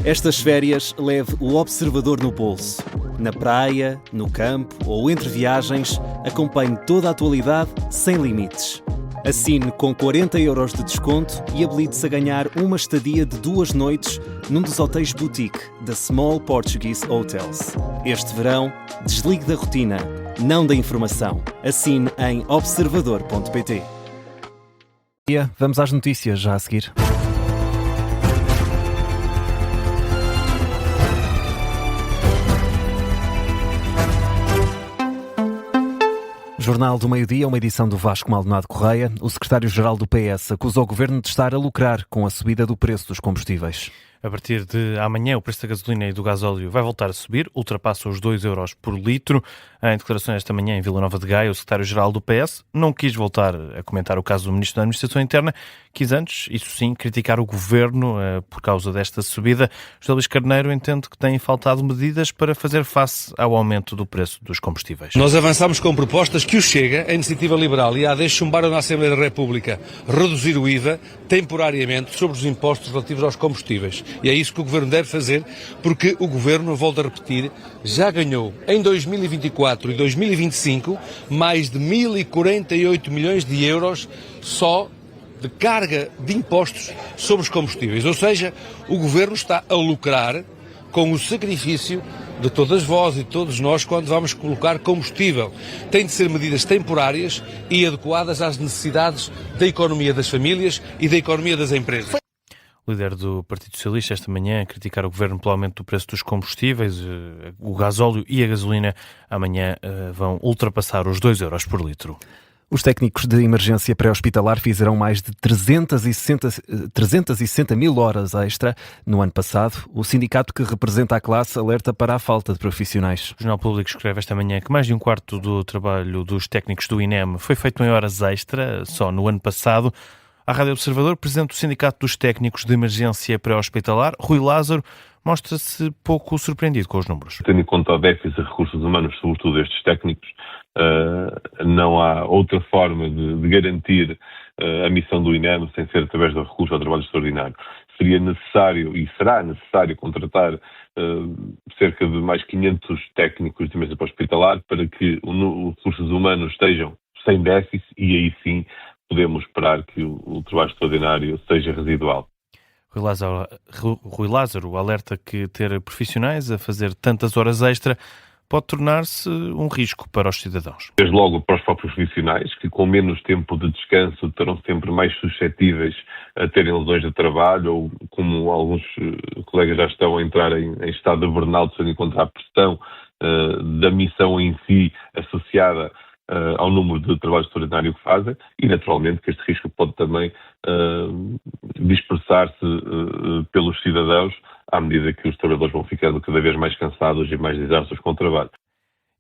Estas férias leve o observador no bolso. Na praia, no campo ou entre viagens, acompanhe toda a atualidade sem limites. Assine com 40€ de desconto e habilite-se a ganhar uma estadia de 2 noites num dos hotéis boutique da Small Portuguese Hotels. Este verão, desligue da rotina, não da informação. Assine em observador.pt. Vamos às notícias já a seguir. Jornal do Meio-Dia, uma edição do Vasco Maldonado Correia. O secretário-geral do PS acusou o governo de estar a lucrar com a subida do preço dos combustíveis. A partir de amanhã, o preço da gasolina e do gasóleo vai voltar a subir, ultrapassa os 2€ por litro. Em declarações esta manhã em Vila Nova de Gaia, o secretário-geral do PS não quis voltar a comentar o caso do ministro da Administração Interna, quis antes, isso sim, criticar o governo por causa desta subida. José Luís Carneiro entende que têm faltado medidas para fazer face ao aumento do preço dos combustíveis. Nós avançamos com propostas que o Chega, a Iniciativa Liberal e a AD chumbaram na Assembleia da República reduzir o IVA temporariamente sobre os impostos relativos aos combustíveis. E é isso que o Governo deve fazer, porque o Governo, volto a repetir, já ganhou em 2024 e 2025 mais de 1.048 milhões de euros só de carga de impostos sobre os combustíveis. Ou seja, o Governo está a lucrar com o sacrifício de todas vós e de todos nós quando vamos colocar combustível. Tem de ser medidas temporárias e adequadas às necessidades da economia das famílias e da economia das empresas. O líder do Partido Socialista esta manhã a criticar o governo pelo aumento do preço dos combustíveis. O gasóleo e a gasolina amanhã vão ultrapassar os 2€ por litro. Os técnicos de emergência pré-hospitalar fizeram mais de 360 mil horas extra no ano passado. O sindicato que representa a classe alerta para a falta de profissionais. O Jornal Público escreve esta manhã que mais de um quarto do trabalho dos técnicos do INEM foi feito em horas extra, só no ano passado. À Rádio Observador, presidente do Sindicato dos Técnicos de Emergência Pré-Hospitalar, Rui Lázaro, mostra-se pouco surpreendido com os números. Tendo em conta o déficit de recursos humanos, sobretudo estes técnicos, não há outra forma de garantir a missão do INEM sem ser através do recurso ao trabalho extraordinário. Seria necessário e será necessário contratar cerca de mais 500 técnicos de emergência pré-hospitalar para que os recursos humanos estejam sem déficit e aí sim podemos esperar que o trabalho extraordinário seja residual. Rui Lázaro alerta que ter profissionais a fazer tantas horas extra pode tornar-se um risco para os cidadãos. Desde logo para os próprios profissionais, que com menos tempo de descanso terão sempre mais suscetíveis a terem lesões de trabalho ou, como alguns colegas já estão a entrar em estado de burnout, sem encontrar a pressão da missão em si associada ao número de trabalho extraordinário que fazem e, naturalmente, que este risco pode também dispersar-se pelos cidadãos à medida que os trabalhadores vão ficando cada vez mais cansados e mais exaustos com o trabalho.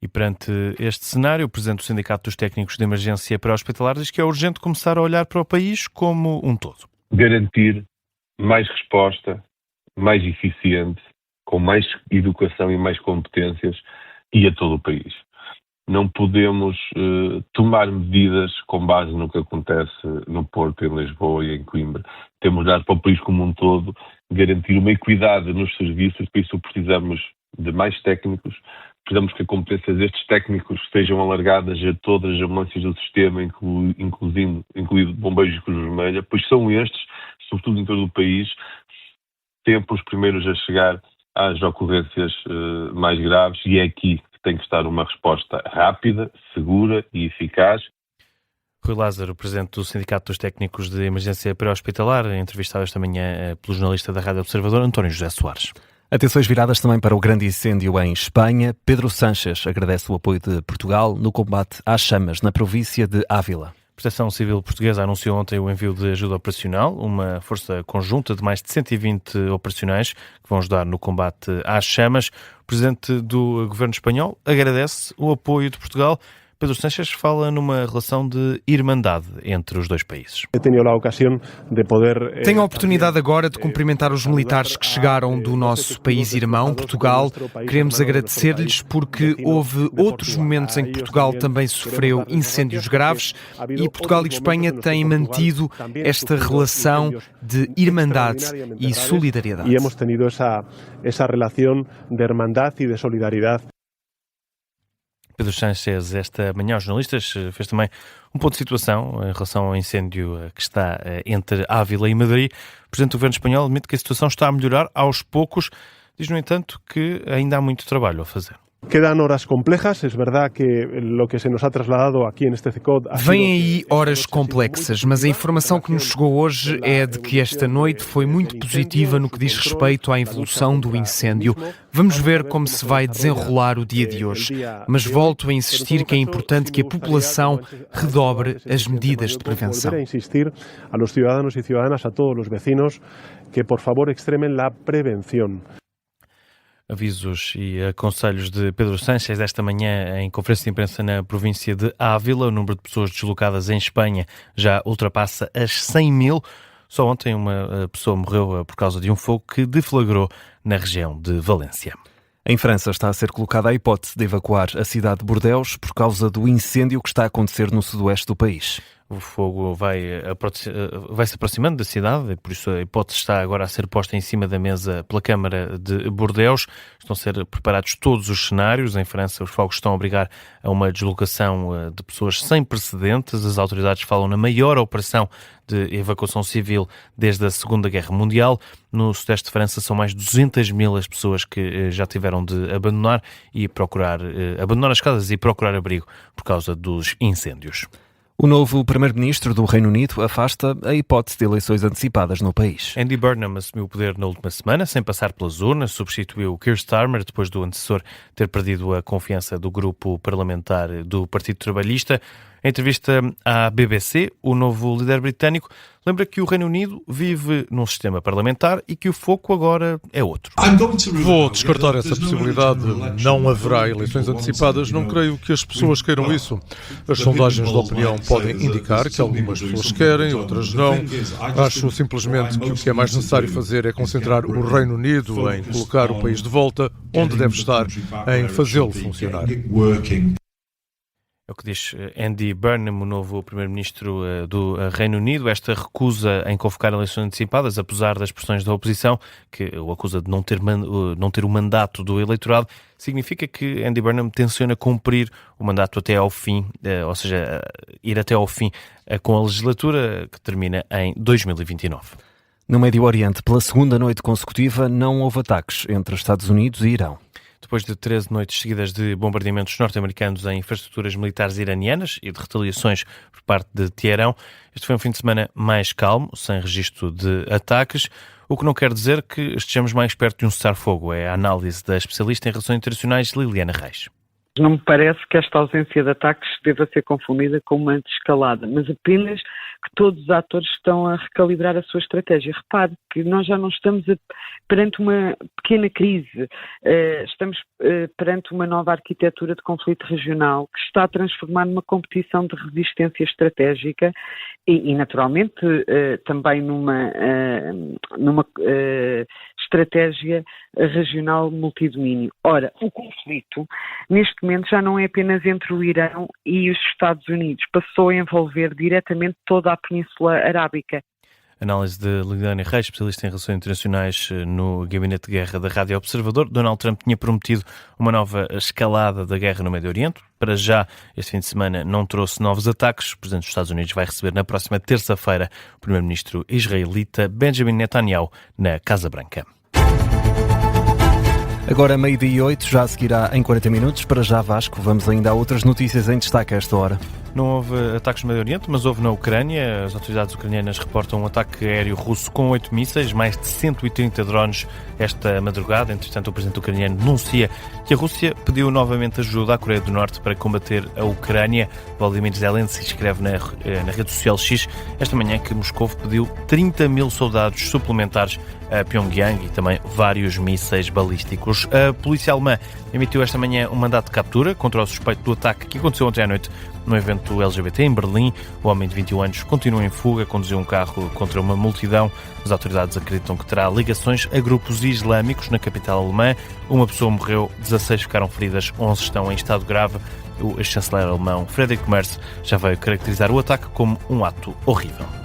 E perante este cenário, o presidente do Sindicato dos Técnicos de Emergência Pré-Hospitalar diz que é urgente começar a olhar para o país como um todo. Garantir mais resposta, mais eficiente, com mais educação e mais competências e a todo o país. Não podemos tomar medidas com base no que acontece no Porto, em Lisboa e em Coimbra. Temos de olhar para o país como um todo, garantir uma equidade nos serviços, por isso precisamos de mais técnicos, precisamos que as competências destes técnicos sejam alargadas a todas as ambulâncias do sistema, incluindo bombeiros e Cruz Vermelha, pois são estes, sobretudo em todo o país, sempre os primeiros a chegar às ocorrências mais graves e é aqui tem que estar uma resposta rápida, segura e eficaz. Rui Lázaro, presidente do Sindicato dos Técnicos de Emergência Pré-Hospitalar, entrevistado esta manhã pelo jornalista da Rádio Observador, António José Soares. Atenções viradas também para o grande incêndio em Espanha. Pedro Sánchez agradece o apoio de Portugal no combate às chamas na província de Ávila. A Proteção Civil Portuguesa anunciou ontem o envio de ajuda operacional, uma força conjunta de mais de 120 operacionais que vão ajudar no combate às chamas. O presidente do governo espanhol agradece o apoio de Portugal, Pedro Sánchez fala numa relação de irmandade entre os dois países. Tenho a oportunidade agora de cumprimentar os militares que chegaram do nosso país irmão, Portugal. Queremos agradecer-lhes porque houve outros momentos em que Portugal também sofreu incêndios graves e Portugal e Espanha têm mantido esta relação de irmandade e solidariedade. E hemos tenido essa relação de irmandade e de solidariedade. Pedro Sánchez, esta manhã, aos jornalistas, fez também um ponto de situação em relação ao incêndio que está entre Ávila e Madrid. O Presidente do Governo Espanhol admite que a situação está a melhorar aos poucos. Diz, no entanto, que ainda há muito trabalho a fazer. Quedan horas complejas, es verdad que lo que se nos ha trasladado aquí en este CECOD... Vêm aí horas complexas, mas a informação que nos chegou hoje é de que esta noite foi muito positiva no que diz respeito à evolução do incêndio. Vamos ver como se vai desenrolar o dia de hoje, mas volto a insistir que é importante que a população redobre as medidas de prevenção. Volver a insistir a los ciudadanos y ciudadanas, a todos los vecinos, que por favor extremen la prevención. Avisos e conselhos de Pedro Sánchez esta manhã em conferência de imprensa na província de Ávila. O número de pessoas deslocadas em Espanha já ultrapassa as 100 mil. Só ontem uma pessoa morreu por causa de um fogo que deflagrou na região de Valência. Em França está a ser colocada a hipótese de evacuar a cidade de Bordeaux por causa do incêndio que está a acontecer no sudoeste do país. O fogo vai se aproximando da cidade e por isso a hipótese está agora a ser posta em cima da mesa pela Câmara de Bordeaux. Estão a ser preparados todos os cenários. Em França, os fogos estão a obrigar a uma deslocação de pessoas sem precedentes. As autoridades falam na maior operação de evacuação civil desde a Segunda Guerra Mundial. No sudeste de França são mais de 200 mil as pessoas que já tiveram de abandonar as casas e procurar abrigo por causa dos incêndios. O novo primeiro-ministro do Reino Unido afasta a hipótese de eleições antecipadas no país. Andy Burnham assumiu o poder na última semana, sem passar pelas urnas, substituiu Keir Starmer depois do antecessor ter perdido a confiança do grupo parlamentar do Partido Trabalhista. Em entrevista à BBC, o novo líder britânico lembra que o Reino Unido vive num sistema parlamentar e que o foco agora é outro. Vou descartar essa possibilidade. Não haverá eleições antecipadas. Não creio que as pessoas queiram isso. As sondagens de opinião podem indicar que algumas pessoas querem, outras não. Acho simplesmente que o que é mais necessário fazer é concentrar o Reino Unido em colocar o país de volta onde deve estar, em fazê-lo funcionar. É o que diz Andy Burnham, o novo primeiro-ministro do Reino Unido. Esta recusa em convocar eleições antecipadas, apesar das pressões da oposição, que o acusa de não ter o mandato do eleitorado, significa que Andy Burnham tenciona cumprir o mandato até ao fim, ou seja, ir até ao fim com a legislatura que termina em 2029. No Médio Oriente, pela segunda noite consecutiva, não houve ataques entre Estados Unidos e Irão. Depois de 13 noites seguidas de bombardeamentos norte-americanos em infraestruturas militares iranianas e de retaliações por parte de Teherão, este foi um fim de semana mais calmo, sem registro de ataques, o que não quer dizer que estejamos mais perto de um cessar-fogo. É a análise da especialista em relações internacionais Liliana Reis. Não me parece que esta ausência de ataques deva ser confundida com uma desescalada, mas apenas que todos os atores estão a recalibrar a sua estratégia. Repare que nós já não estamos perante uma pequena crise, estamos perante uma nova arquitetura de conflito regional que está a transformar numa competição de resistência estratégica e naturalmente, também numa estratégia regional multidomínio. Ora, o conflito, neste momento, já não é apenas entre o Irão e os Estados Unidos, passou a envolver diretamente toda a Península Arábica. Análise de Liliana Reis, especialista em relações internacionais no Gabinete de Guerra da Rádio Observador. Donald Trump tinha prometido uma nova escalada da guerra no Médio Oriente. Para já, este fim de semana não trouxe novos ataques. O Presidente dos Estados Unidos vai receber na próxima terça-feira o Primeiro-Ministro israelita Benjamin Netanyahu na Casa Branca. Agora, 12:08, já seguirá em 40 minutos. Para já, Vasco, vamos ainda a outras notícias em destaque a esta hora. Não houve ataques no Médio Oriente, mas houve na Ucrânia. As autoridades ucranianas reportam um ataque aéreo russo com 8 mísseis, mais de 130 drones esta madrugada. Entretanto, o presidente ucraniano denuncia que a Rússia pediu novamente ajuda à Coreia do Norte para combater a Ucrânia. Volodymyr Zelensky escreve na rede social X esta manhã que Moscou pediu 30 mil soldados suplementares a Pyongyang e também vários mísseis balísticos. A polícia alemã emitiu esta manhã um mandato de captura contra o suspeito do ataque que aconteceu ontem à noite no evento LGBT em Berlim. O homem de 21 anos continua em fuga, conduziu um carro contra uma multidão. As autoridades acreditam que terá ligações a grupos islâmicos na capital alemã. Uma pessoa morreu, 16 ficaram feridas, 11 estão em estado grave. O chanceler alemão Friedrich Merz já veio caracterizar o ataque como um ato horrível.